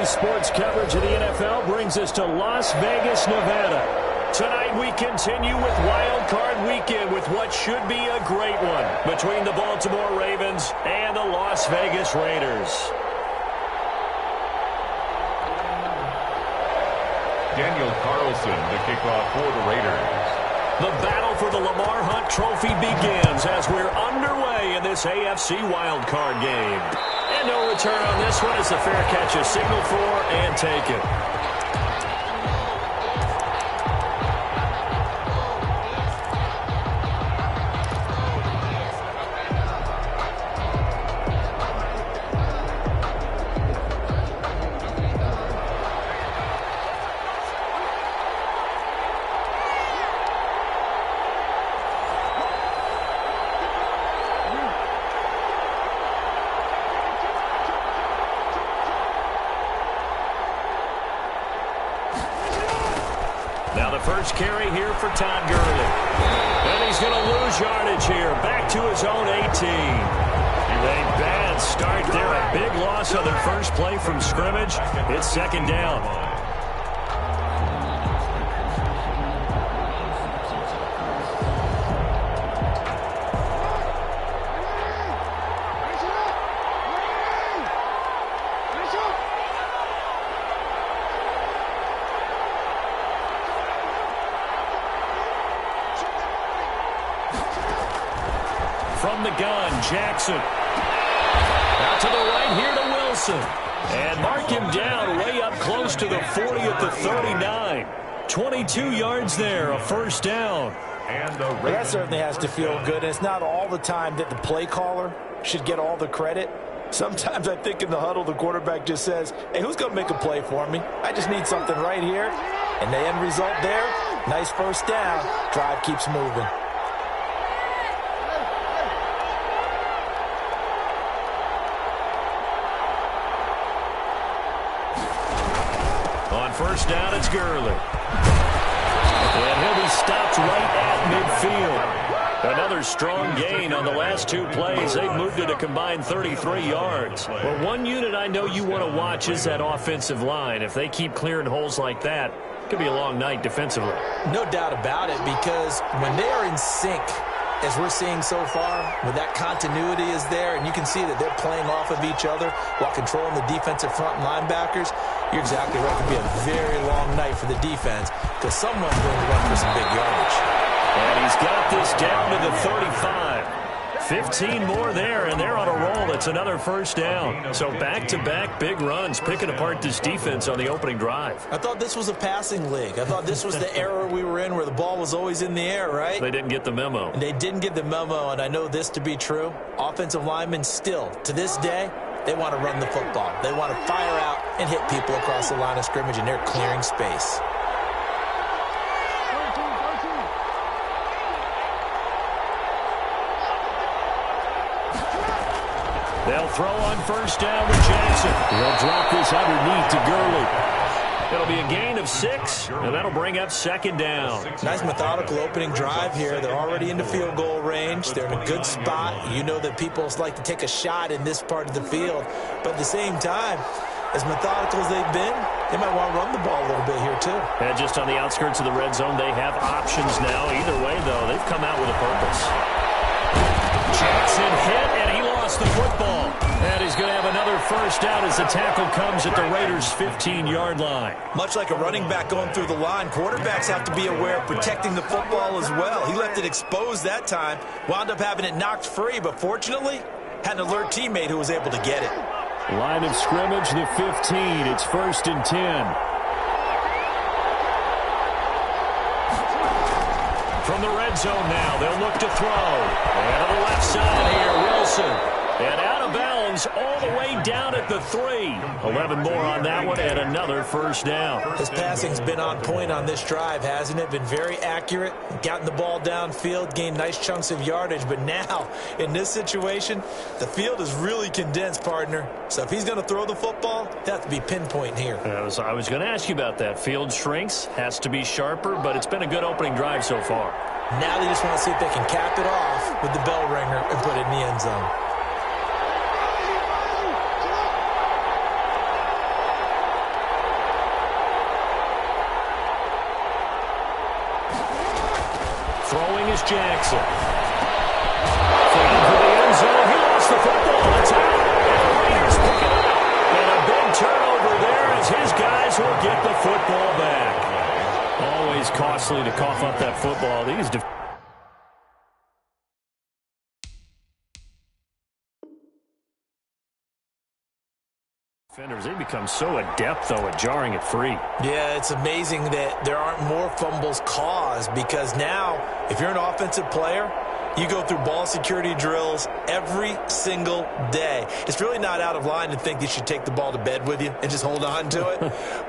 sports coverage of the NFL brings us to Las Vegas, Nevada. Tonight we continue with Wild Card Weekend with what should be a great one between the Baltimore Ravens and the Las Vegas Raiders. Daniel Carlson to kick off for the Raiders. The battle for the Lamar Hunt Trophy begins as we're underway in this AFC Wild Card game. And no return on this one as the fair catch is signaled for and taken. Now the first carry here for Todd Gurley. And he's going to lose yardage here. Back to his own 18. A bad start there. A big loss on their first play from scrimmage. It's second down. From the gun, Jackson. Out to the right here to Wilson. And mark him down way up close to the 40 at the 39. 22 yards there, a first down. And that certainly has to feel good. And it's not all the time that the play caller should get all the credit. Sometimes I think in the huddle, the quarterback just says, hey, who's going to make a play for me? I just need something right here. And the end result there, nice first down. Drive keeps moving. On first down, it's Gurley. And he'll be stopped right at midfield. Another strong gain on the last two plays. They've moved it a combined 33 yards. Well, one unit I know you want to watch is that offensive line. If they keep clearing holes like that, it could be a long night defensively. No doubt about it, because when they are in sync, as we're seeing so far, when that continuity is there, and you can see that they're playing off of each other while controlling the defensive front and linebackers, you're exactly right. It could be a very long night for the defense because someone's going to run for some big yardage. And he's got this down to the 35. 15 more there, and they're on a roll. It's another first down. So back-to-back big runs, picking apart this defense on the opening drive. I thought this was a passing league. I thought this was the era we were in where the ball was always in the air, right? They didn't get the memo. And they didn't get the memo, and I know this to be true. Offensive linemen still, to this day, they want to run the football. They want to fire out and hit people across the line of scrimmage, and they're clearing space. They'll throw on first down with Jackson. He'll drop this underneath to Gurley. It'll be a gain of 6, and that'll bring up second down. Nice methodical opening drive here. They're already into field goal range. They're in a good spot. You know that people like to take a shot in this part of the field. But at the same time, as methodical as they've been, they might want to run the ball a little bit here too. And just on the outskirts of the red zone, they have options now. Either way, though, they've come out with a purpose. Jackson hit, and he lost the football. And he's going to have another first down as the tackle comes at the Raiders' 15-yard line. Much like a running back going through the line, quarterbacks have to be aware of protecting the football as well. He left it exposed that time, wound up having it knocked free, but fortunately, had an alert teammate who was able to get it. Line of scrimmage, the 15. It's 1st and 10. From the red zone now, they'll look to throw. And on the left side here, Wilson. And out of bounds all the way down at the 3. 11 more on that one and another first down. His passing's been on point on this drive, hasn't it? Been very accurate, gotten the ball downfield, gained nice chunks of yardage. But now, in this situation, the field is really condensed, partner. So if he's going to throw the football, they have to be pinpoint here. I was going to ask you about that. Field shrinks, has to be sharper, but it's been a good opening drive so far. Now they just want to see if they can cap it off with the bell ringer and put it in the end zone. Jackson. Flying for the end zone. He lost the football. It's out. And the Raiders pick it up. And a big turnover there as his guys will get the football back. Always costly to cough up that football. These defenders, they become so adept, though, at jarring it free. Yeah, it's amazing that there aren't more fumbles caused, because now, if you're an offensive player, you go through ball security drills every single day. It's really not out of line to think you should take the ball to bed with you and just hold on to it.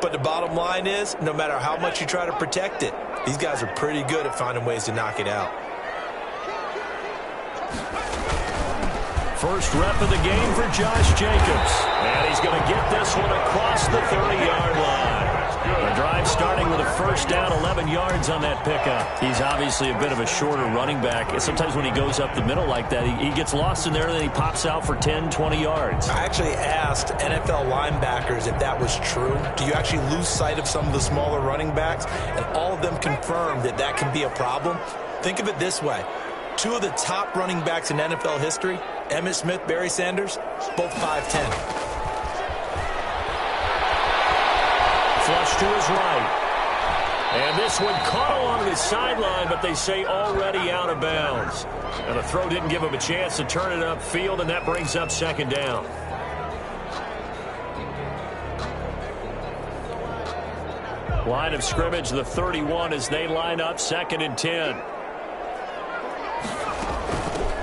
But the bottom line is, no matter how much you try to protect it, these guys are pretty good at finding ways to knock it out. First rep of the game for Josh Jacobs. And he's going to get this one across the 30-yard line. The drive starting with a first down, 11 yards on that pickup. He's obviously a bit of a shorter running back. Sometimes when he goes up the middle like that, he gets lost in there, and then he pops out for 10, 20 yards. I actually asked NFL linebackers if that was true. Do you actually lose sight of some of the smaller running backs? And all of them confirmed that that can be a problem. Think of it this way. Two of the top running backs in NFL history, Emmitt Smith, Barry Sanders, both 5'10". Flush to his right. And this one caught along the sideline, but they say already out of bounds. And the throw didn't give him a chance to turn it upfield, and that brings up second down. Line of scrimmage, the 31, as they line up, 2nd and 10.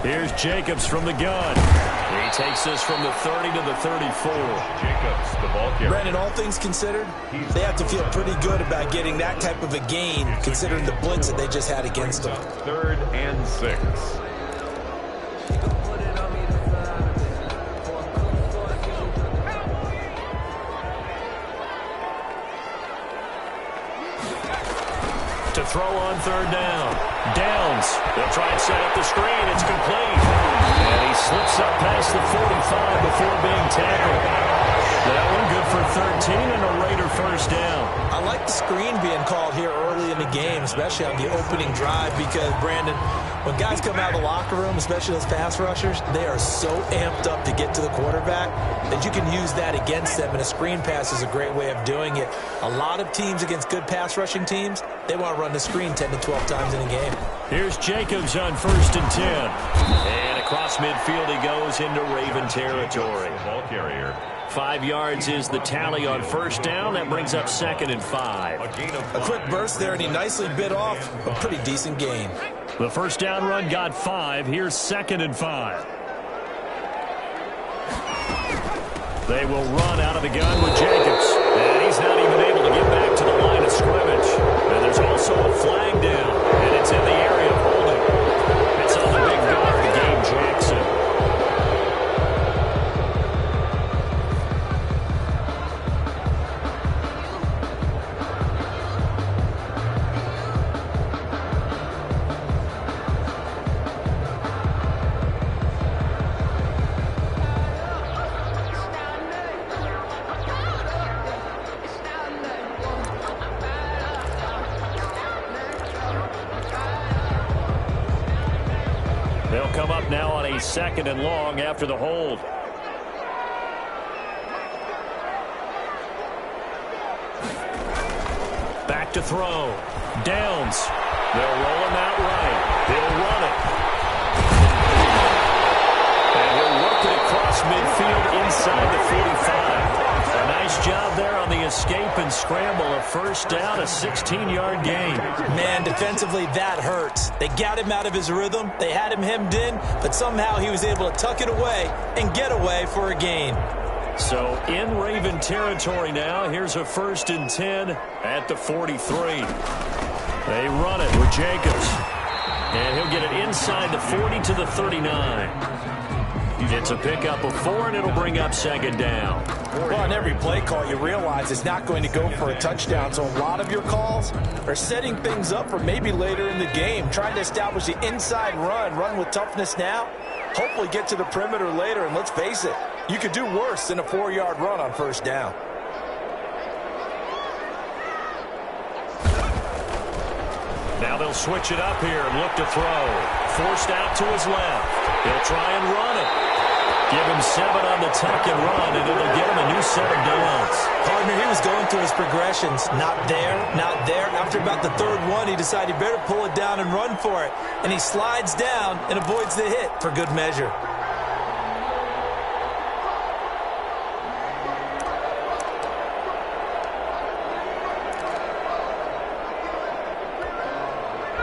Here's Jacobs from the gun. He takes this from the 30 to the 34. Jacobs, the ball carrier. Brandon, all things considered, they have to feel pretty good about getting that type of a gain, considering the blitz that they just had against them. 3rd and 6. To throw on 3rd down. Downs. They'll try and set up the screen. It's complete. And he slips up past the 45 before being tackled. That one good for 13 and a Raider first down. I like the screen being called here early in the game, especially on the opening drive, because, Brandon, when guys come out of the locker room, especially those pass rushers, they are so amped up to get to the quarterback that you can use that against them, and a screen pass is a great way of doing it. A lot of teams against good pass rushing teams, they want to run the screen 10 to 12 times in a game. Here's Jacobs on 1st and 10. And across midfield he goes into Raven territory. Ball carrier. 5 yards is the tally on first down. That brings up 2nd and 5. A quick burst there, and he nicely bit off a pretty decent gain. The first down run got 5. Here's 2nd and 5. They will run out of the gun with Jacobs. And he's not even able to get back to the line of scrimmage. And there's also a flag down. And it's in the area of holding. It's on the big guard, Gabe Jackson. They'll come up now on a 2nd and long after the hold. Back to throw. Downs. They'll roll him out right. He'll run it. And he'll work it across midfield inside the 45. A nice job there on the escape and scramble. A first down, a 16-yard gain. Man, defensively, that hurts. They got him out of his rhythm. They had him hemmed in, but somehow he was able to tuck it away and get away for a gain. So in Raven territory now. Here's a 1st and 10 at the 43. They run it with Jacobs. And he'll get it inside the 40 to the 39. It's a pickup of 4, and it'll bring up 2nd down. Well, on every play call, you realize it's not going to go for a touchdown. So a lot of your calls are setting things up for maybe later in the game, trying to establish the inside run with toughness now, hopefully get to the perimeter later. And let's face it, you could do worse than a 4-yard run on first down. Now they'll switch it up here and look to throw. Forced out to his left. He'll try and run it. Give him 7 on the tuck and run, and it'll get him a new set of downs. Partner, he was going through his progressions. Not there, not there. After about the third one, he decided he better pull it down and run for it. And he slides down and avoids the hit for good measure.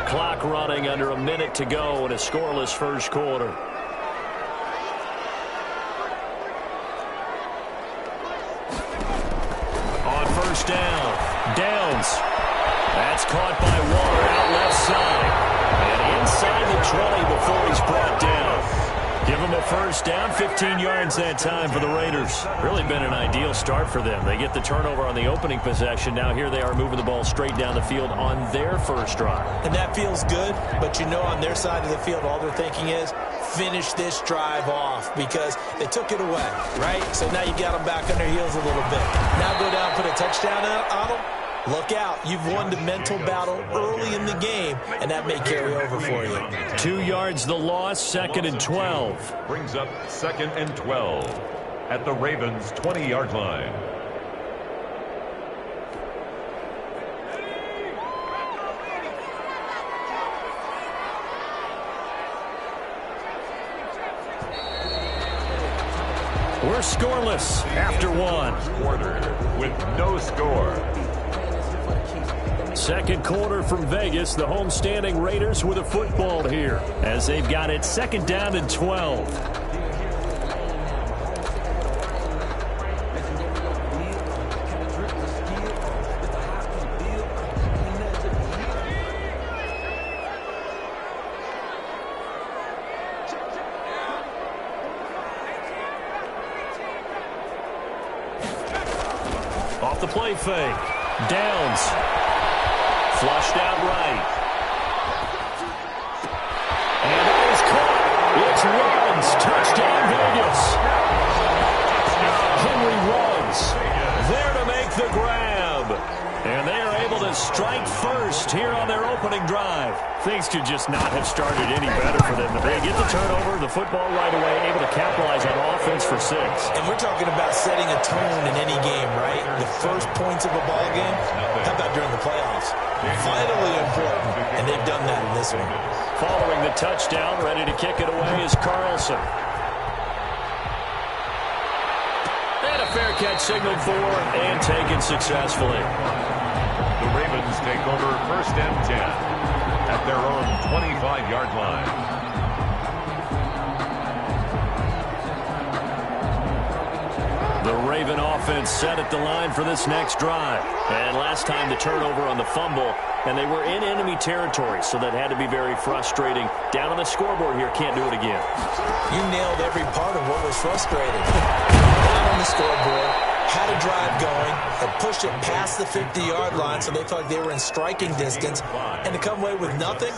Clock running, under a minute to go in a scoreless first quarter. On first down, Downs. That's caught by Waller out left side. And inside the 20 before he's brought down. Give him a first down, 15 yards that time for the Raiders. Really been an ideal start for them. They get the turnover on the opening possession. Now here they are moving the ball straight down the field on their first drive. And that feels good, but you know on their side of the field all they're thinking is finish this drive off because they took it away, right? So now you got them back on their heels a little bit. Now go down, put a touchdown on them. Look out. You've won the mental battle early in the game, and that may carry over for you. 2 yards the loss, 2nd and 12. Brings up 2nd and 12 at the Ravens' 20-yard line. We're scoreless after one. Quarter with no score. Second quarter from Vegas. The homestanding Raiders with a football here as they've got it 2nd down and 12. Off the play fake. Downs. Flushed out right. And that is caught. It's runs. Touchdown Vegas. Henry runs. There to make the grab. And they are able to strike first here on their opening drive. Things could just not have started any better for them. They get the turnover, the football right away, able to capitalize on offense for 6. And we're talking about setting a tone in any game, right? The first points of a ball game. How about during the playoffs? Vitally important, and they've done that in this one. Following the touchdown, ready to kick it away is Carlson. And a fair catch signaled for and taken successfully. The Ravens take over 1st and 10 at their own 25-yard line. The Raven offense set at the line for this next drive. And last time the turnover on the fumble, and they were in enemy territory, so that had to be very frustrating. Down on the scoreboard here, can't do it again. You nailed every part of what was frustrating. Down on the scoreboard, had a drive going, had pushed it past the 50-yard line, so they felt like they were in striking distance, and to come away with nothing,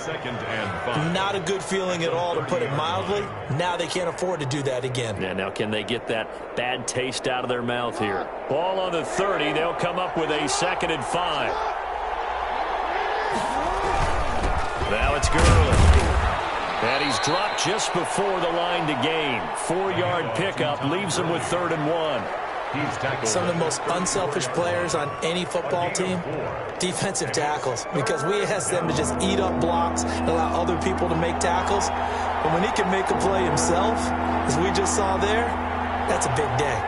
not a good feeling at all, to put it mildly. Now they can't afford to do that again. Yeah, now can they get that bad taste out of their mouth here? Ball on the 30. They'll come up with a 2nd and 5. Now it's Gurley. And he's dropped just before the line to gain. 4-yard pickup leaves him with 3rd and 1. Some of the most unselfish players on any football team, defensive tackles, because we ask them to just eat up blocks and allow other people to make tackles. But when he can make a play himself, as we just saw there, that's a big day.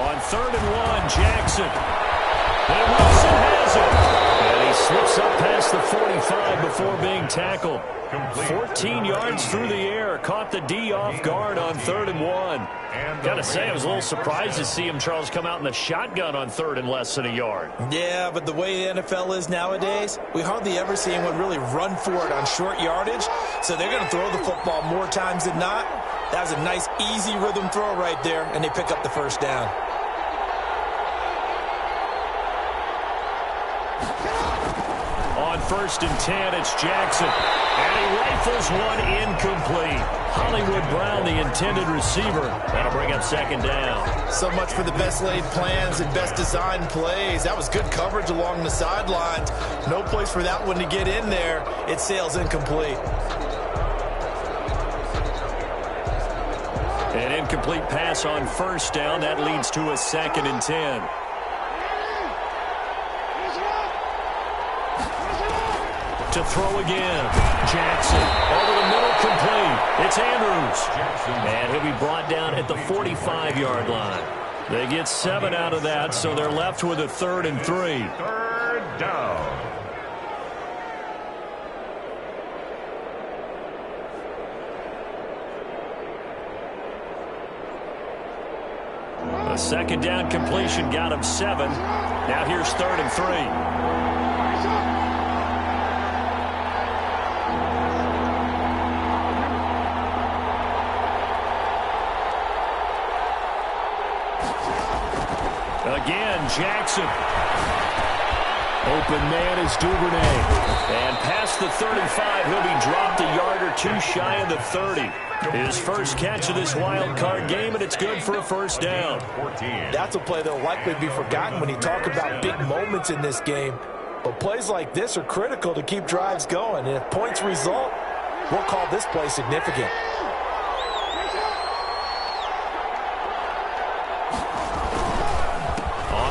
On 3rd and 1, Jackson. And Wilson has it. And he slips up past the 45 before being tackled. 14 yards through the air. Caught the D off guard on 3rd and 1. Got to say, I was a little surprised to see him, Charles, come out in the shotgun on 3rd and less than a yard. Yeah, but the way the NFL is nowadays, we hardly ever see anyone really run for it on short yardage. So they're going to throw the football more times than not. That was a nice, easy rhythm throw right there, and they pick up the first down. On 1st and 10, it's Jackson. And he rifles one incomplete. Hollywood Brown, the intended receiver. That'll bring up second down. So much for the best laid plans and best designed plays. That was good coverage along the sidelines. No place for that one to get in there. It sails incomplete. An incomplete pass on first down. That leads to a 2nd and 10. To throw again. Jackson over the middle, complete. It's Andrews. And he'll be brought down at the 45-yard line. They get 7 out of that, so they're left with a 3rd and 3. 3rd down. A 2nd down completion got him 7. Now here's 3rd and 3. Again, Jackson. Open man is Duvernay. And past the 35, he'll be dropped a yard or 2 shy of the 30. His first catch of this wild card game, and it's good for a 1st down. That's a play that'll likely be forgotten when you talk about big moments in this game. But plays like this are critical to keep drives going. And if points result, we'll call this play significant.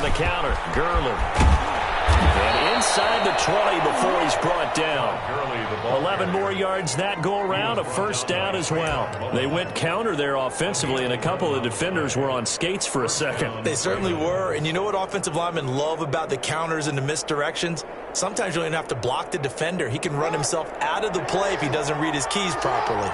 The counter, Gurley. And inside the 20 before he's brought down. 11 more yards that go around, a 1st down as well. They went counter there offensively, and a couple of defenders were on skates for a second. They certainly were, and you know what offensive linemen love about the counters and the misdirections? Sometimes you don't even have to block the defender. He can run himself out of the play if he doesn't read his keys properly.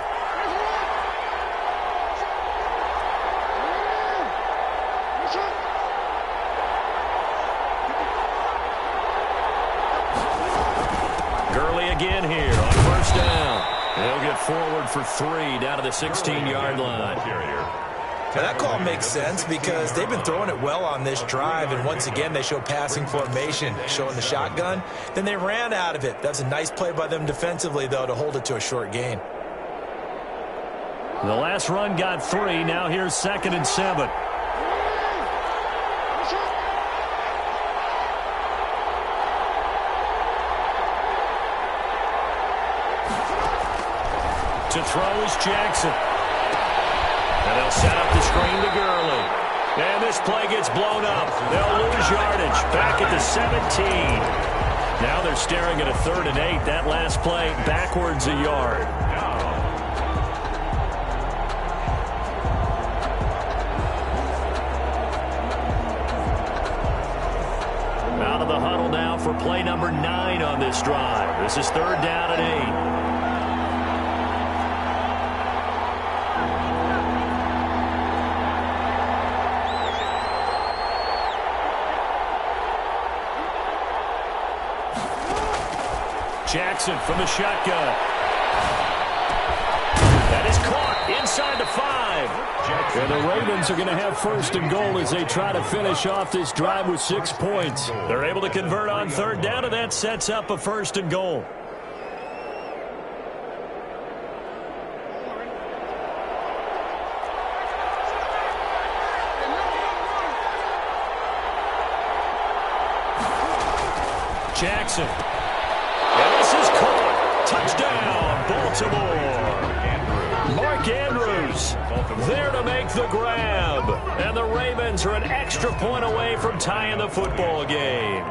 Again here on 1st down. He'll get forward for 3 down to the 16-yard line. Now that call makes sense because they've been throwing it well on this drive, and once again they show passing formation, showing the shotgun. Then they ran out of it. That's a nice play by them defensively, though, to hold it to a short gain. The last run got 3. Now here's 2nd and 7. To throw is Jackson. And they'll set up the screen to Gurley. And this play gets blown up. They'll lose yardage back at the 17. Now they're staring at a 3rd and 8. That last play backwards a yard. Out of the huddle now for play number 9 on this drive. This is 3rd down and 8. Jackson from the shotgun. That is caught inside the 5. And the Ravens are going to have 1st and goal as they try to finish off this drive with 6 points. They're able to convert on 3rd down, and that sets up a 1st and goal. Jackson. And this is caught. Touchdown, Baltimore. Mark Andrews there to make the grab. And the Ravens are an extra point away from tying the football game.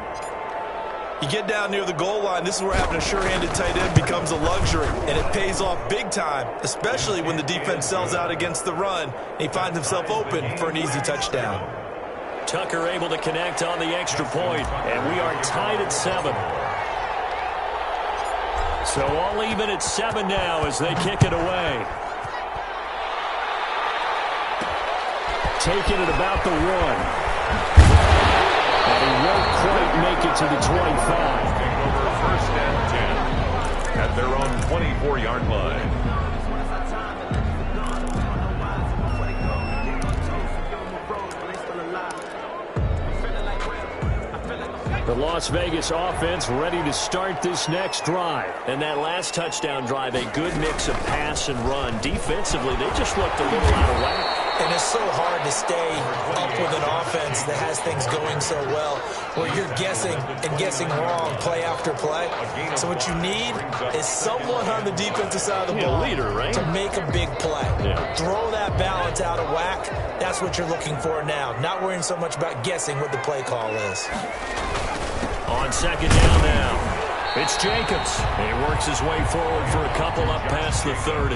You get down near the goal line, this is where having a sure-handed tight end becomes a luxury, and it pays off big time, especially when the defense sells out against the run, and he finds himself open for an easy touchdown. Tucker able to connect on the extra point, and we are tied at 7. So all even at 7 now as they kick it away. Taking it about the 1. And he won't quite make it to the 25. Take over 1st and 10 at their own 24-yard line. The loss Las Vegas offense ready to start this next drive. And that last touchdown drive, a good mix of pass and run. Defensively, they just looked a little out of whack. And it's so hard to stay up with an offense that has things going so well, where you're guessing and guessing wrong play after play. So what you need is someone on the defensive side of the ball, leader, right? to make a big play. Yeah. Throw that balance out of whack. That's what you're looking for now. Not worrying so much about guessing what the play call is. On second down now, it's Jacobs. He works his way forward for a couple up past the 30.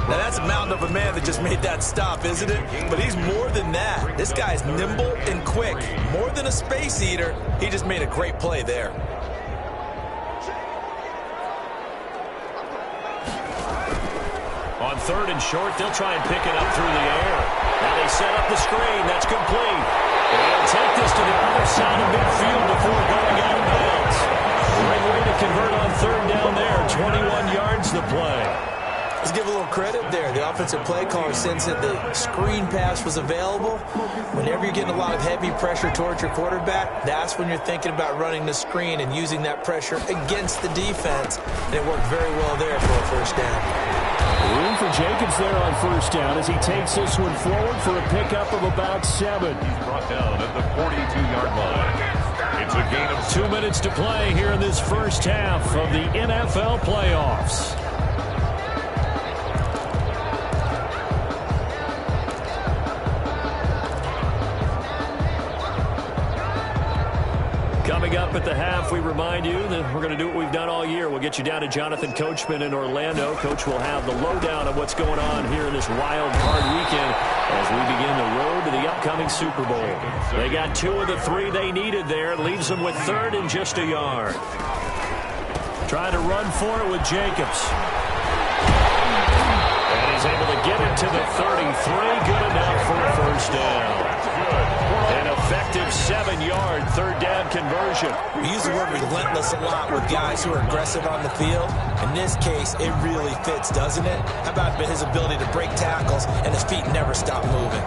Now, that's a mountain of a man that just made that stop, isn't it? But he's more than that. This guy's nimble and quick. More than a space eater, he just made a great play there. On third and short, they'll try and pick it up through the air. Now they set up the screen. That's complete. They'll take this to the other side of midfield before going out of bounds. Great way to convert on third down there. 21 yards the play. Let's give a little credit there. The offensive play caller sensed that the screen pass was available. Whenever you're getting a lot of heavy pressure towards your quarterback, that's when you're thinking about running the screen and using that pressure against the defense. And it worked very well there for a first down. Room for Jacobs there on first down as he takes this one forward for a pickup of about 7. He's brought down at the 42-yard line. It's a gain of 2 minutes to play here in this first half of the NFL playoffs. Coming up at the half, we remind you that we're going to do what we've done all year. We'll get you down to Jonathan Coachman in Orlando. Coach will have the lowdown of what's going on here in this wild card weekend as we begin the road to the upcoming Super Bowl. They got 2 of the 3 they needed there. Leaves them with third and just a yard. Trying to run for it with Jacobs. And he's able to get it to the 33. Good enough for a first down. An effective 7-yard third down conversion. We use the word relentless a lot with guys who are aggressive on the field. In this case, it really fits, doesn't it? How about his ability to break tackles and his feet never stop moving?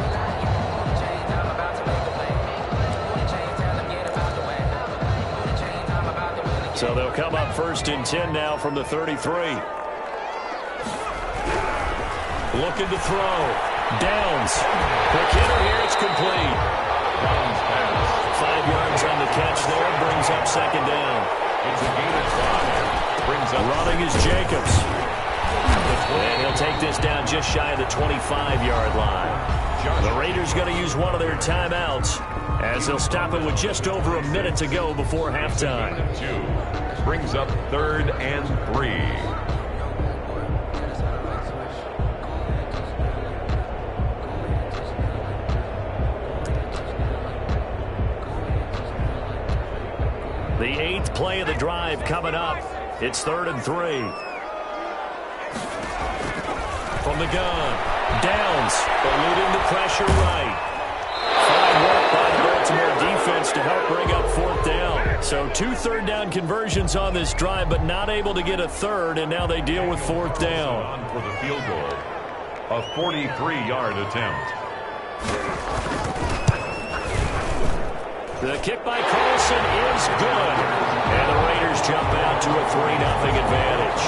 So they'll come up first and 10 now from the 33. Looking to throw. Downs. Quick hitter here. It's complete. 5 yards on the catch there. Brings up second down. It's a gain of 5. Brings up running is Jacobs. And he'll take this down just shy of the 25-yard line. The Raiders going to use one of their timeouts as they'll stop it with just over a minute to go before halftime. 2. Brings up third and 3. The 8th play of the drive coming up. It's third and 3. From the gun. Downs. Eluding the pressure right. Fine work by the Baltimore defense to help bring up fourth down. So 2 third down conversions on this drive, but not able to get a third, and now they deal with fourth down. On for the field goal. A 43-yard attempt. The kick by Carlson is good. And the Raiders jump out to a 3-0 advantage.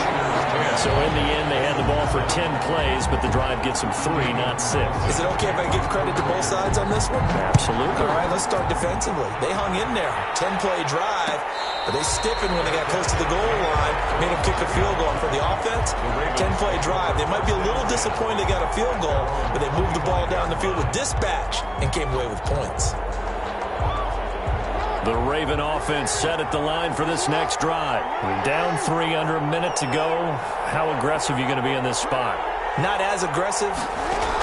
So in the end, they had the ball for 10 plays, but the drive gets them 3, not 6. Is it okay if I give credit to both sides on this one? Absolutely. All right, let's start defensively. They hung in there. 10-play drive, but they stiffened when they got close to the goal line, made them kick a field goal. For the offense, 10-play drive. They might be a little disappointed they got a field goal, but they moved the ball down the field with dispatch and came away with points. The Raven offense set at the line for this next drive. Down 3, under a minute to go. How aggressive are you going to be in this spot? Not as aggressive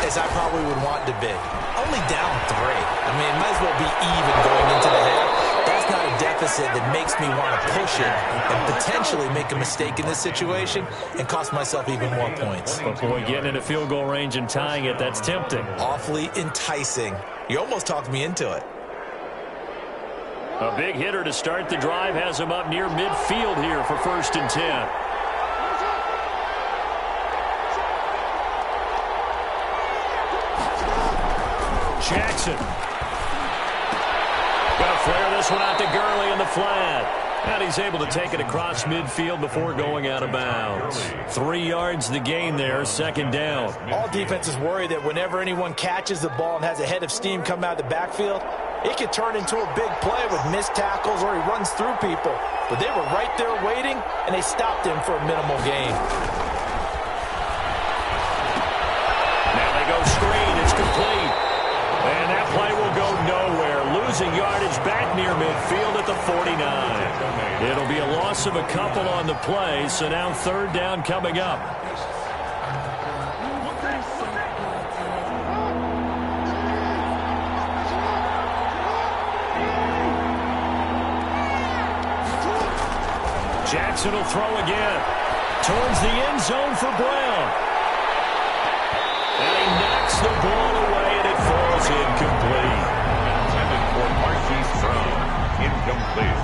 as I probably would want to be. Only down 3. I mean, it might as well be even going into the half. That's not a deficit that makes me want to push it and potentially make a mistake in this situation and cost myself even more points. But boy, getting into field goal range and tying it, that's tempting. Awfully enticing. You almost talked me into it. A big hitter to start the drive has him up near midfield here for first and 10. Jackson. Going to flare this one out to Gurley in the flat. And he's able to take it across midfield before going out of bounds. 3 yards the gain there, second down. All defenses worry that whenever anyone catches the ball and has a head of steam come out of the backfield, it could turn into a big play with missed tackles or he runs through people. But they were right there waiting, and they stopped him for a minimal gain. Now they go screen. It's complete. And that play will go nowhere. Losing yardage back near midfield at the 49. It'll be a loss of a couple on the play, so now third down coming up. Jackson will throw again. Towards the end zone for Brown. And he knocks the ball away, and it falls incomplete. Intended for Marquise Brown. Incomplete.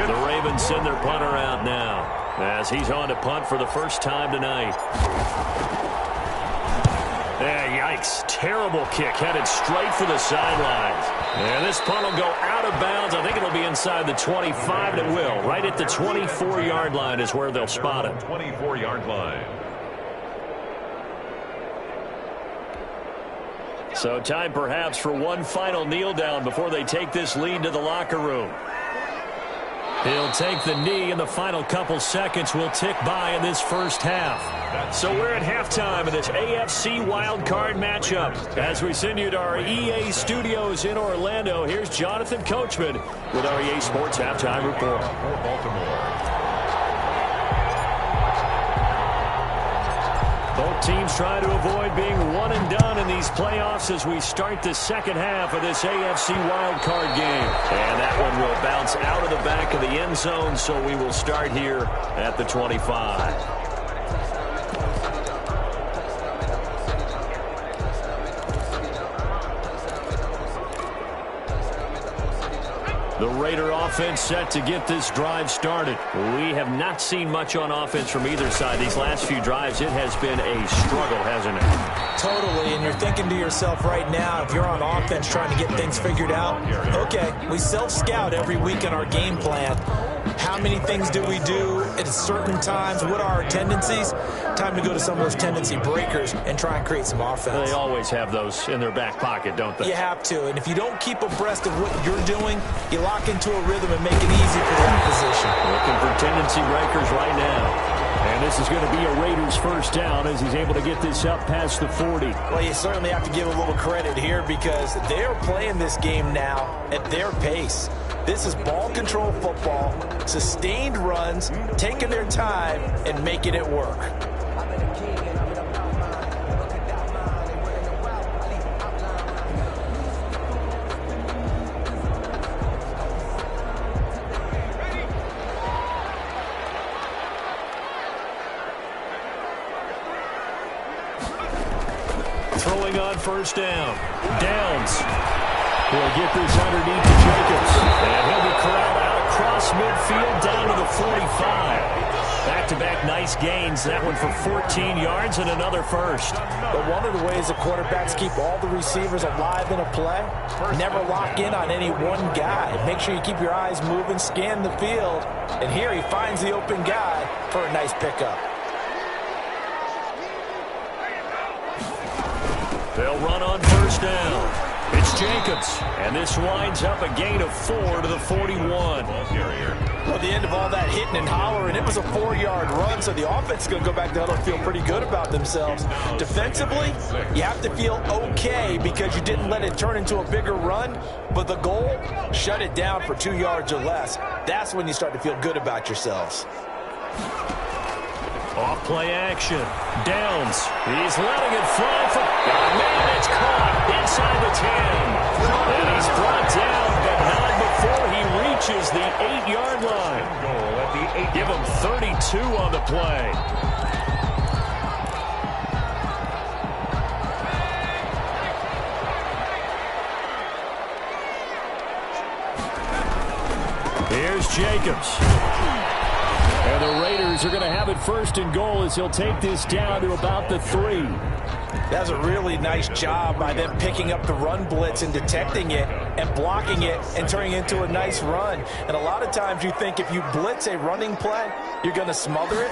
The Ravens send their punter out now as he's on to punt for the first time tonight. Yikes. Terrible kick headed straight for the sidelines. And this punt will go out of bounds. I think it'll be inside the 25, and it will. Right at the 24-yard line is where they'll spot it. 24-yard line. So time perhaps for one final kneel down before they take this lead to the locker room. He'll take the knee, and the final couple seconds will tick by in this first half. So we're at halftime of this AFC wildcard matchup. As we send you to our EA studios in Orlando, here's Jonathan Coachman with our EA Sports Halftime Report. For Baltimore. Both teams try to avoid being one and done in these playoffs as we start the second half of this AFC wildcard game. And that one will bounce out of the back of the end zone, so we will start here at the 25. The Raider offense set to get this drive started. We have not seen much on offense from either side. These last few drives, it has been a struggle, hasn't it? Totally, and you're thinking to yourself right now, if you're on offense trying to get things figured out, okay, we self-scout every week in our game plan. How many things do we do at certain times? What are our tendencies? Time to go to some of those tendency breakers and try and create some offense. They always have those in their back pocket, don't they? You have to, and if you don't keep abreast of what you're doing, you lock into a rhythm and make it easy for the opposition. Looking for tendency breakers right now. And this is going to be a Raiders first down as he's able to get this up past the 40. Well, you certainly have to give a little credit here because they're playing this game now at their pace. This is ball control football, sustained runs, taking their time, and making it work. Throwing on first down. Downs. He'll get this underneath to Jacobs. And he'll be corralled out across midfield down to the 45. Back-to-back nice gains. That one for 14 yards and another first. But one of the ways the quarterbacks keep all the receivers alive in a play, never lock in on any one guy. Make sure you keep your eyes moving, scan the field. And here he finds the open guy for a nice pickup. They'll run on first down. It's Jacobs, and this winds up a gain of 4 to the 41. Well, the end of all that hitting and hollering, it was a 4-yard run, so the offense is going to go back to huddle and feel pretty good about themselves. Defensively, you have to feel okay because you didn't let it turn into a bigger run, but the goal, shut it down for 2 yards or less. That's when you start to feel good about yourselves. Off play action. Downs. He's letting it fly for... Oh, man, it's caught inside the 10. And he's brought down, but not before he reaches the 8-yard line. Goal at the 8. Give him 32 on the play. Here's Jacobs. And the Raiders are going to have it 1st and goal as he'll take this down to about the 3. That's a really nice job by them picking up the run blitz and detecting it and blocking it and turning it into a nice run. And a lot of times you think if you blitz a running play, you're going to smother it.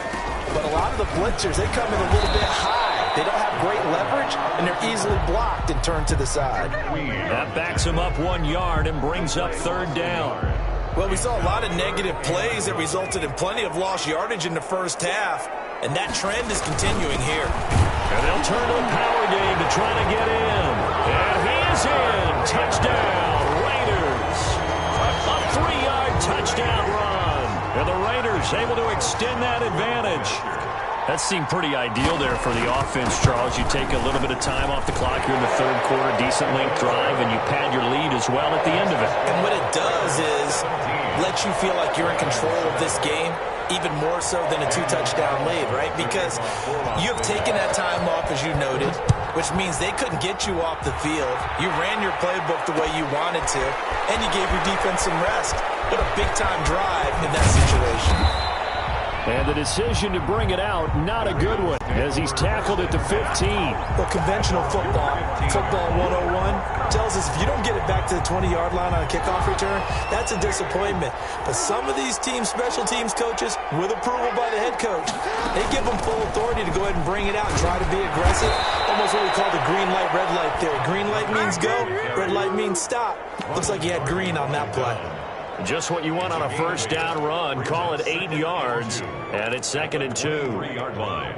But a lot of the blitzers, they come in a little bit high. They don't have great leverage, and they're easily blocked and turned to the side. That backs him up 1 yard and brings up 3rd down. Well, we saw a lot of negative plays that resulted in plenty of lost yardage in the first half, and that trend is continuing here. And they'll turn to the power game to try to get in. And he is in. Touchdown, Raiders. A 3-yard touchdown run. And the Raiders able to extend that advantage. That seemed pretty ideal there for the offense, Charles. You take a little bit of time off the clock here in the 3rd quarter, decent length drive, and you pad your lead as well at the end of it. And what it does is let you feel like you're in control of this game, even more so than a 2-touchdown lead, right? Because you have taken that time off, as you noted, which means they couldn't get you off the field. You ran your playbook the way you wanted to, and you gave your defense some rest. What a big-time drive in that situation. And the decision to bring it out, not a good one, as he's tackled at the 15. Well, conventional football 101, tells us if you don't get it back to the 20-yard line on a kickoff return, that's a disappointment. But some of these team special teams coaches, with approval by the head coach, they give them full authority to go ahead and bring it out and try to be aggressive. Almost what we call the green light, red light theory. Green light means go, red light means stop. Looks like he had green on that play. Just what you want on a 1st down run. Call it 8 yards, and it's 2nd and 2. 3-yard line.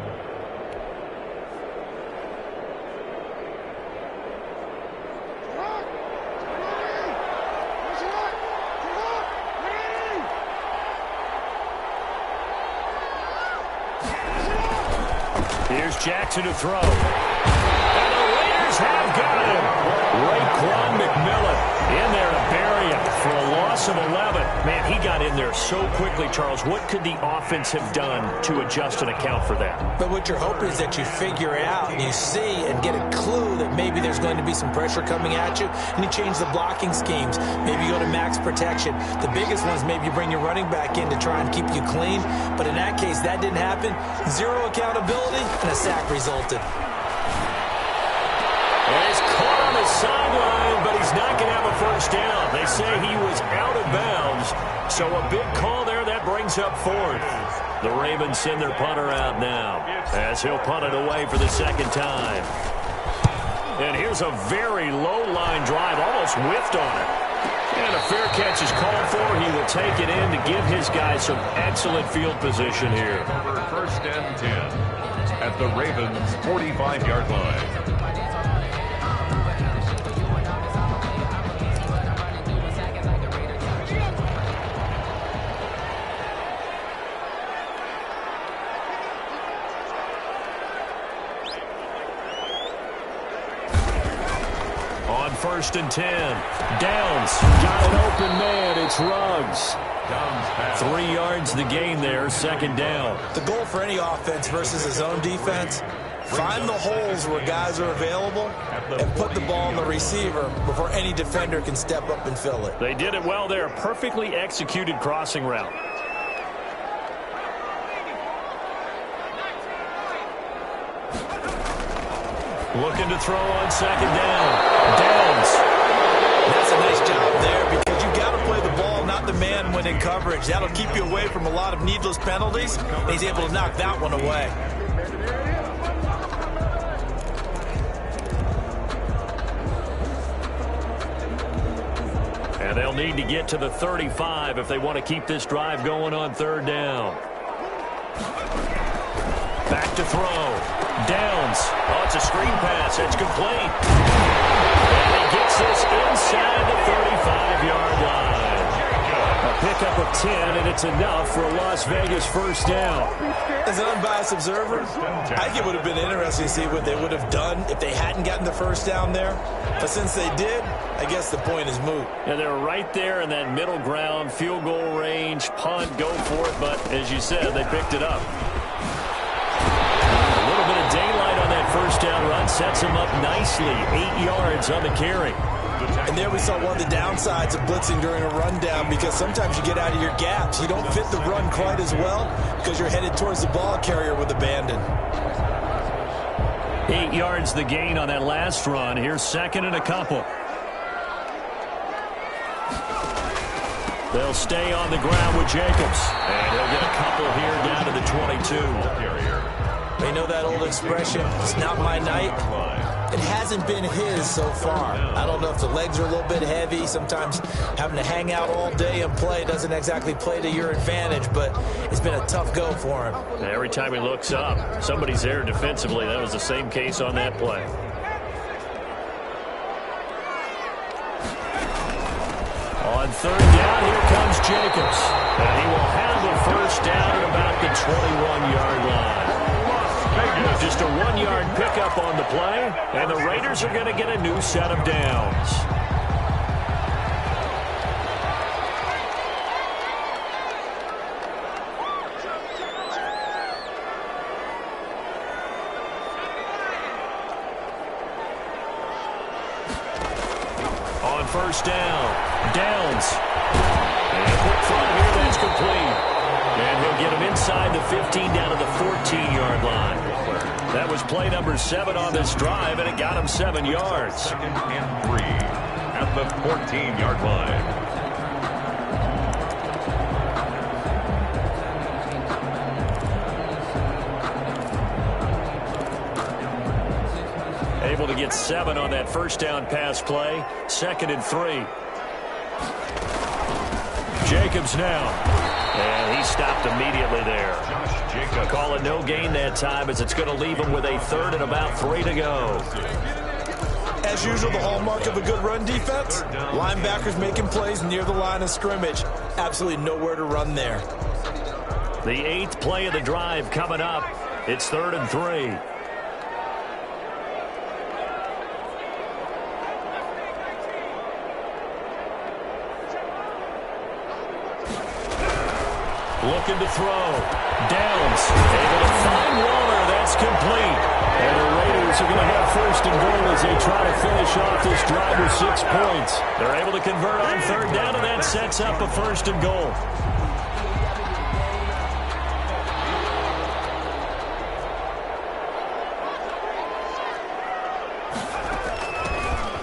Here's Jackson to throw. And the Raiders have got him. Raekwon McMillan in there to bury him for a loss of 11. Man, he got in there so quickly, Charles. What could the offense have done to adjust and account for that? But what you're hoping is that you figure it out and you see and get a clue that maybe there's going to be some pressure coming at you, and you change the blocking schemes. Maybe you go to max protection. The biggest one is maybe you bring your running back in to try and keep you clean. But in that case, that didn't happen. 0 accountability, and a sack resulted. And he's caught on the sideline, but he's not going to have a 1st down. They say he was out of bounds, so a big call there. That brings up 4th. The Ravens send their punter out now as he'll punt it away for the 2nd time. And here's a very low-line drive, almost whiffed on it. And a fair catch is called for. He will take it in to give his guys some excellent field position here. 1st and 10 at the Ravens' 45-yard line. On 1st and 10. Downs got an open man. It's Ruggs. 3 yards the gain there, 2nd down. The goal for any offense versus his own defense, find the holes where guys are available and put the ball on the receiver before any defender can step up and fill it. They did it well there. Perfectly executed crossing route. Looking to throw on 2nd down. Downs. That's a nice job there because you got to play the ball, not the man when in coverage. That'll keep you away from a lot of needless penalties. He's able to knock that one away. And they'll need to get to the 35 if they want to keep this drive going on 3rd down. Back to throw. Downs. Oh, it's a screen pass. It's complete. And he gets this inside the 35-yard line. A pickup of 10, and it's enough for a Las Vegas 1st down. As an unbiased observer, I think it would have been interesting to see what they would have done if they hadn't gotten the 1st down there. But since they did, I guess the point is moot. And they're right there in that middle ground, field goal range, punt, go for it. But as you said, they picked it up. A little bit of daylight on that 1st down run sets him up nicely. 8 yards on the carry. And there we saw one of the downsides of blitzing during a rundown, because sometimes you get out of your gaps. You don't fit the run quite as well because you're headed towards the ball carrier with abandon. 8 yards the gain on that last run. Here's second and a couple. They'll stay on the ground with Jacobs. And he'll get a couple here down to the 22. You know that old expression, it's not my night? It hasn't been his so far. I don't know if the legs are a little bit heavy. Sometimes having to hang out all day and play doesn't exactly play to your advantage, but it's been a tough go for him. Every time he looks up, somebody's there defensively. That was the same case on that play. On third down, here comes Jacobs. And he will handle first down at about the 21-yard line. Just a 1-yard pickup on the play, and the Raiders are going to get a new set of downs. On first down, Downs. And a quick throw here, that's complete. And he'll get him inside the 15 down to the 14-yard line. That was play number 7 on this drive, and it got him 7 yards. 2nd and 3 at the 14-yard line. Able to get 7 on that first down pass play. 2nd and 3. Jacobs now. And he stopped immediately there. Call it no gain that time, as it's going to leave him with a 3rd and about 3 to go. As usual, the hallmark of a good run defense, linebackers making plays near the line of scrimmage. Absolutely nowhere to run there. The 8th play of the drive coming up. It's 3rd and 3. Looking to throw. Downs. Able to find Waller. That's complete. And the Raiders are going to have 1st and goal as they try to finish off this drive with 6 points. They're able to convert on 3rd down, and that sets up a 1st and goal.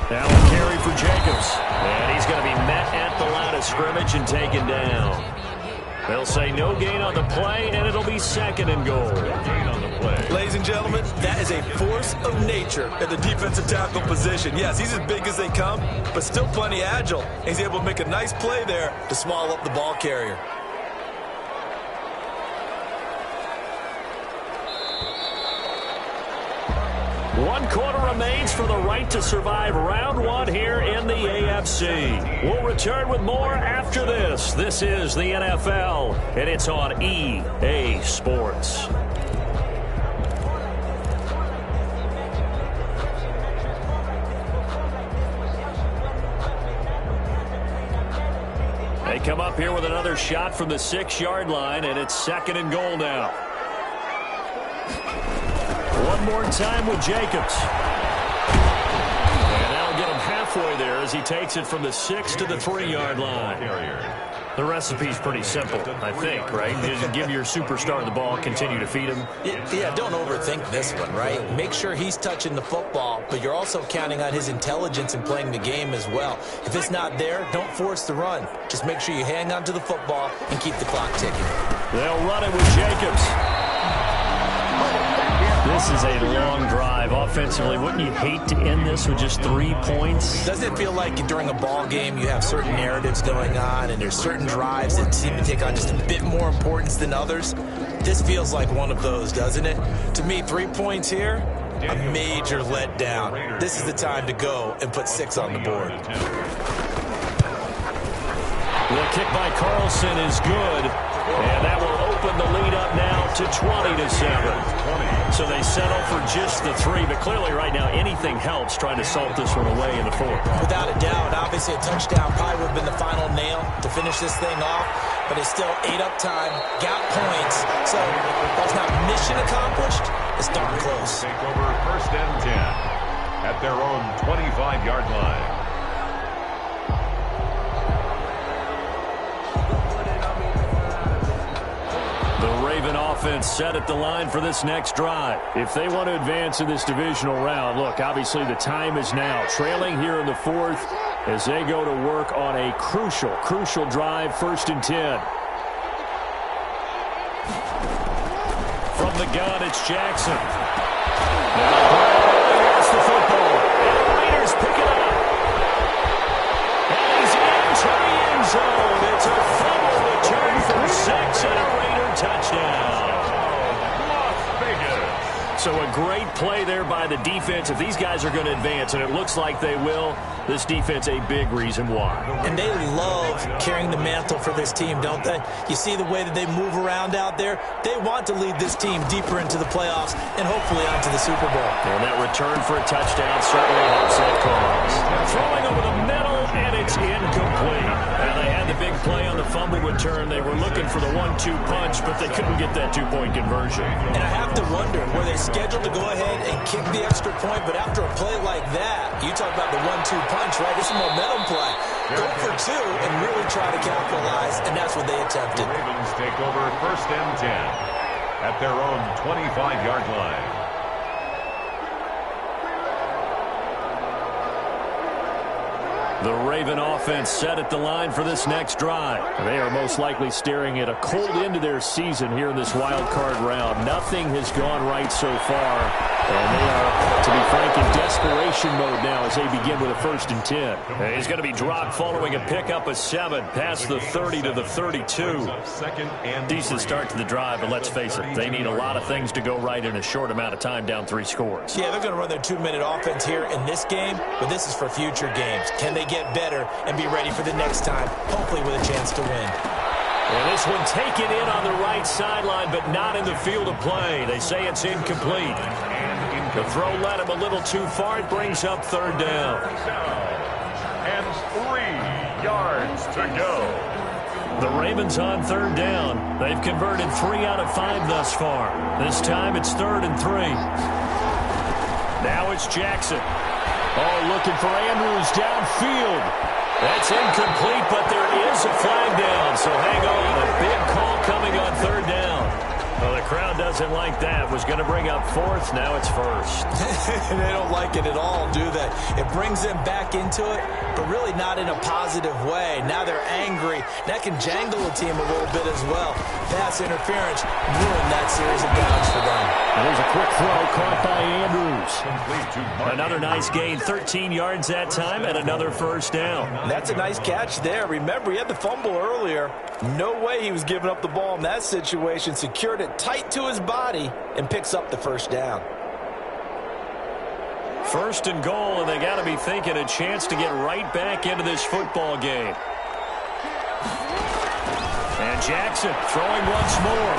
Now a carry for Jacobs. And he's going to be met at the line of scrimmage and taken down. They'll say no gain on the play, and it'll be 2nd and goal. Gain on the play. Ladies and gentlemen, that is a force of nature at the defensive tackle position. Yes, he's as big as they come, but still plenty agile. He's able to make a nice play there to swallow up the ball carrier. One quarter remains for the right to survive round 1 here in the AFC. We'll return with more after this. This is the NFL, and it's on EA Sports. They come up here with another shot from the 6-yard line, and it's 2nd and goal now. One more time with Jacobs. And that'll get him halfway there as he takes it from the 6 to the 3-yard line. The recipe's pretty simple, I think, right? Just give your superstar the ball, continue to feed him. Yeah, don't overthink this one, right? Make sure he's touching the football, but you're also counting on his intelligence in playing the game as well. If it's not there, don't force the run. Just make sure you hang on to the football and keep the clock ticking. They'll run it with Jacobs. This is a long drive offensively. Wouldn't you hate to end this with just 3 points? Doesn't it feel like during a ball game you have certain narratives going on and there's certain drives that seem to take on just a bit more importance than others? This feels like one of those, doesn't it? To me, 3 points here, a major letdown. This is the time to go and put 6 on the board. The kick by Carlson is good, and that will open the lead up now to 20-7. So they settle for just the 3, but clearly right now anything helps trying to salt this one away in the 4th. Without a doubt, obviously a touchdown probably would have been the final nail to finish this thing off, but it's still 8 up time, got points, so that's not mission accomplished, it's darn close. Take over 1st and 10 at their own 25-yard line. The Raven offense set at the line for this next drive. If they want to advance in this divisional round, look, obviously the time is now. Trailing here in the fourth as they go to work on a crucial drive, 1st and 10. From the gun, it's Jackson. That's the football. And the Raiders pick it up. And he's into the end zone. It's a fumble return for 6 and a Raider touchdown. Las Vegas. So a great play there by the defense. If these guys are going to advance, and it looks like they will, this defense a big reason why. And they love carrying the mantle for this team, don't they? You see the way that they move around out there? They want to lead this team deeper into the playoffs and hopefully onto the Super Bowl. And that return for a touchdown certainly helps that cause. Throwing over the middle, and it's incomplete. Now, they had the big play on the fumble return. They were looking for the 1-2 punch, but they couldn't get that 2-point conversion. And I have to wonder, were they scheduled to go ahead and kick the extra point? But after a play like that, you talk about the 1-2 punch, right? It's a momentum play. Go for 2 and really try to capitalize, and that's what they attempted. The Ravens take over 1st and 10 at their own 25-yard line. The Raven offense set at the line for this next drive. They are most likely staring at a cold end to their season here in this wild card round. Nothing has gone right so far, and they are, to be frank, in desperation mode now as they begin with a 1st and 10. He's going to be dropped following a pickup of 7 past the 30 to the 32. Decent start to the drive, but let's face it, they need a lot of things to go right in a short amount of time, down 3 scores. Yeah, they're going to run their 2-minute offense here in this game, but this is for future games. Can they get better and be ready for the next time, hopefully with a chance to win? And this one taken in on the right sideline, but not in the field of play. They say it's incomplete. The throw led him a little too far. It brings up 3rd down. And 3 yards to go. The Ravens on 3rd down. They've converted 3 out of 5 thus far. This time it's 3rd and 3. Now it's Jackson. Oh, looking for Andrews downfield. That's incomplete, but there is a flag down, so hang on. A big call coming on 3rd down. Well, the crowd doesn't like that. Was going to bring up 4th. Now it's 1st. They don't like it at all, do they? It brings them back into it, but really not in a positive way. Now they're angry. That can jangle the team a little bit as well. Pass interference ruined that series of downs for them. And there's a quick throw caught by Andrews. Another nice gain, 13 yards that time, and another 1st down. That's a nice catch there. Remember, he had the fumble earlier. No way he was giving up the ball in that situation. Secured it tight to his body and picks up the 1st down. 1st and goal, and they got to be thinking a chance to get right back into this football game. And Jackson throwing once more.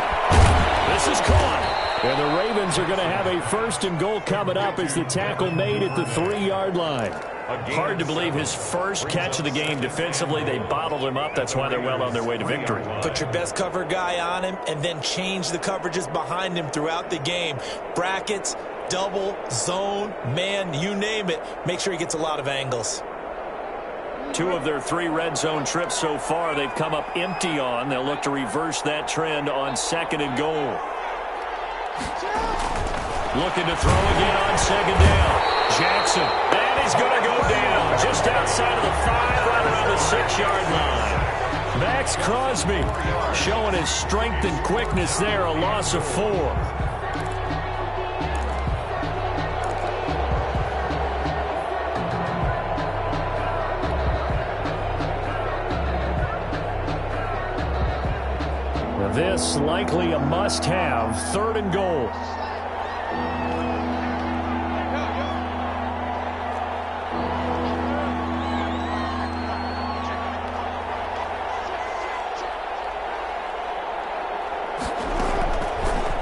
This is caught. And the Ravens are going to have a 1st and goal coming up as the tackle made at the 3-yard line. Hard to believe his first catch of the game defensively. They bottled him up. That's why they're well on their way to victory. Put your best cover guy on him and then change the coverages behind him throughout the game. Brackets, double, zone, man, you name it. Make sure he gets a lot of angles. 2 of their 3 red zone trips so far they've come up empty on. They'll look to reverse that trend on 2nd and goal. Looking to throw again on 2nd down. Jackson. And he's going to go down just outside of the 5, right around the 6-yard line. Max Crosby showing his strength and quickness there, a loss of 4. This likely a must-have, 3rd and goal.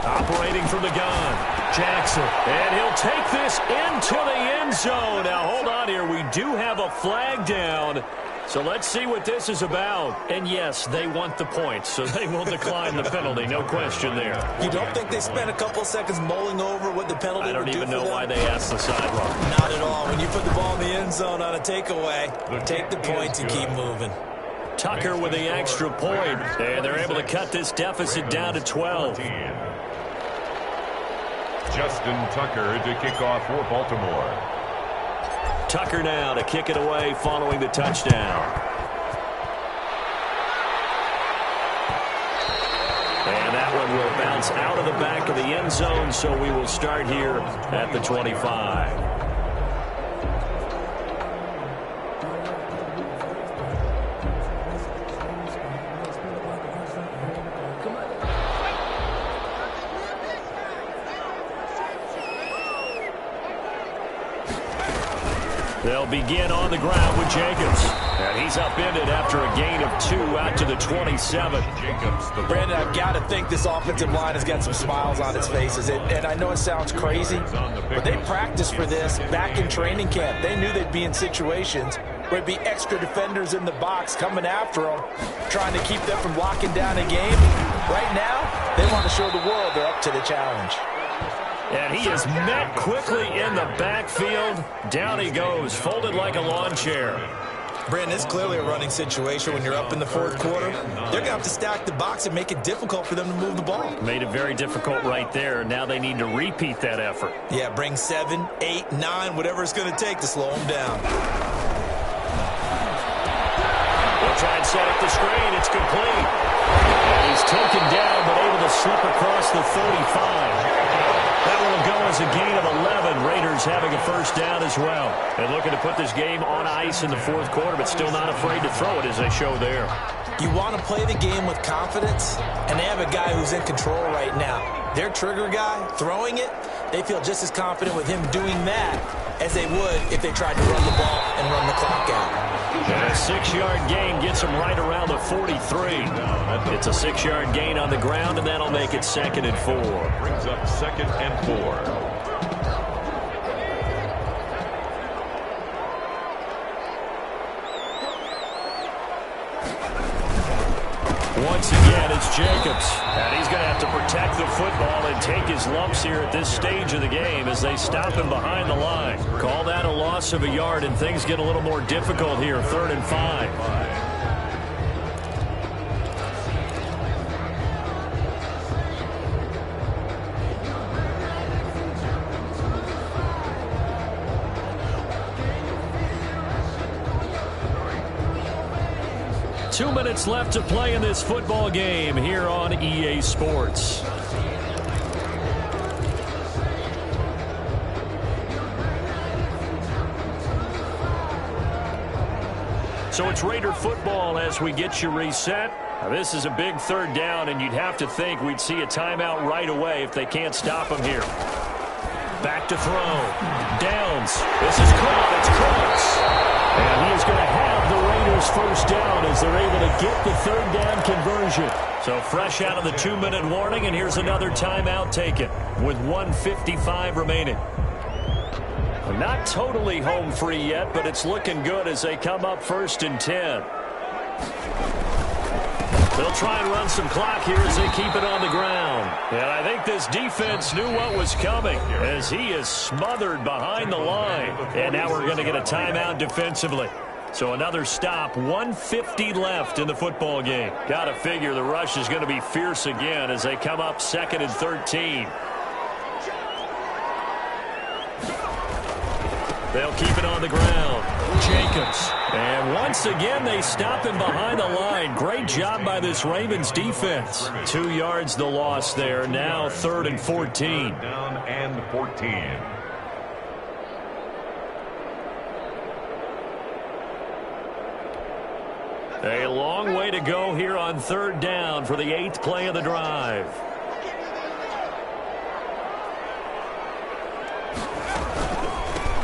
Operating from the gun, Jackson, and he'll take this into the end zone. Now hold on here, we do have a flag down. So let's see what this is about. And yes, they want the points, so they will decline the penalty, no question there. You don't think they spent a couple seconds mulling over what the penalty would do for them? I don't even know why they asked the sideline. Not at all. When you put the ball in the end zone on a takeaway, take the points and keep moving. Tucker with the extra point, and they're able to cut this deficit down to 12. Justin Tucker to kick off for Baltimore. Tucker now to kick it away following the touchdown. And that one will bounce out of the back of the end zone, so we will start here at the 25. They'll begin on the ground with Jacobs. And he's upended after a gain of 2 out to the 27. Jacobs, Brandon, I've got to think this offensive line has got some smiles on its faces. And I know it sounds crazy, but they practiced for this back in training camp. They knew they'd be in situations where it'd be extra defenders in the box coming after them, trying to keep them from locking down a game. Right now, they want to show the world they're up to the challenge. And he is met quickly in the backfield. Down he goes, folded like a lawn chair. Brandon, it's clearly a running situation when you're up in the fourth quarter. They're going to have to stack the box and make it difficult for them to move the ball. Made it very difficult right there. Now they need to repeat that effort. Yeah, bring 7, 8, 9, whatever it's going to take to slow them down. They'll try and set up the screen. It's complete. And he's taken down, but able to slip across the 35. That one will go as a gain of 11. Raiders having a first down as well. And looking to put this game on ice in the fourth quarter, but still not afraid to throw it as they show there. You want to play the game with confidence, and they have a guy who's in control right now. Their trigger guy, throwing it, they feel just as confident with him doing that as they would if they tried to run the ball and run the clock out. And a 6-yard gain gets him right around the 43. It's a 6-yard gain on the ground, and that'll make it 2nd and 4. brings up 2nd and 4. Once again, it's Jacobs. And he's going to have to protect the football and take his lumps here at this stage of the game as they stop him behind the line. Call that a loss of a yard, and things get a little more difficult here, 3rd and 5. Two minutes left to play in this football game here on EA Sports. So it's Raider football as we get you reset. Now this is a big 3rd down, and you'd have to think we'd see a timeout right away if they can't stop him here. Back to throw. Downs. This is caught. It's close. And he is going to have the Raiders first down as they're able to get the 3rd down conversion. So fresh out of the 2-minute warning, and here's another timeout taken with 1:55 remaining. Not totally home free yet, but it's looking good as they come up 1st and 10. They'll try and run some clock here as they keep it on the ground. And I think this defense knew what was coming as he is smothered behind the line. And now we're going to get a timeout defensively. So another stop, 1:50 left in the football game. Got to figure the rush is going to be fierce again as they come up 2nd and 13. They'll keep it on the ground. Jacobs. And once again, they stop him behind the line. Great job by this Ravens defense. 2 yards the loss there. Now 3rd and 14. Down and 14. A long way to go here on 3rd down for the 8th play of the drive.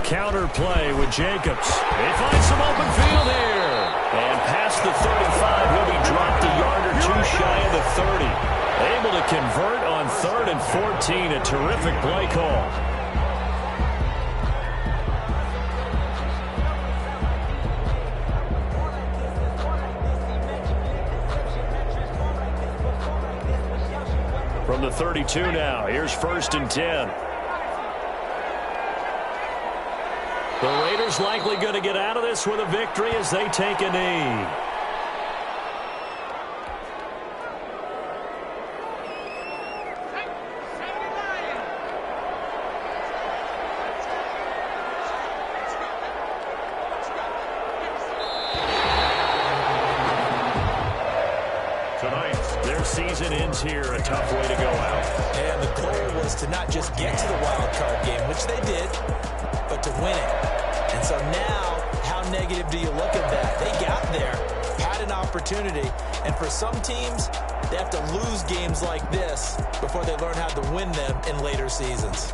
Counter play with Jacobs. They find some open field here. And past the 35, he'll be dropped a yard or 2 shy of the 30. Able to convert on 3rd and 14. A terrific play call. From the 32 now, here's 1st and 10. The Raiders likely going to get out of this with a victory as they take a knee. season ends here. A tough way to go out. And the goal was to not just get to the wild card game, which they did, but to win it. And so now, how negative do you look at that? They got there, had an opportunity, and for some teams, they have to lose games like this before they learn how to win them in later seasons.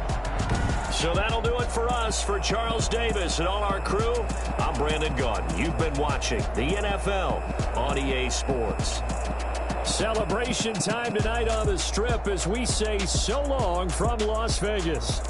So that'll do it for us. For Charles Davis and all our crew, I'm Brandon Gaudin. You've been watching the NFL on EA Sports. Celebration time tonight on the Strip as we say so long from Las Vegas.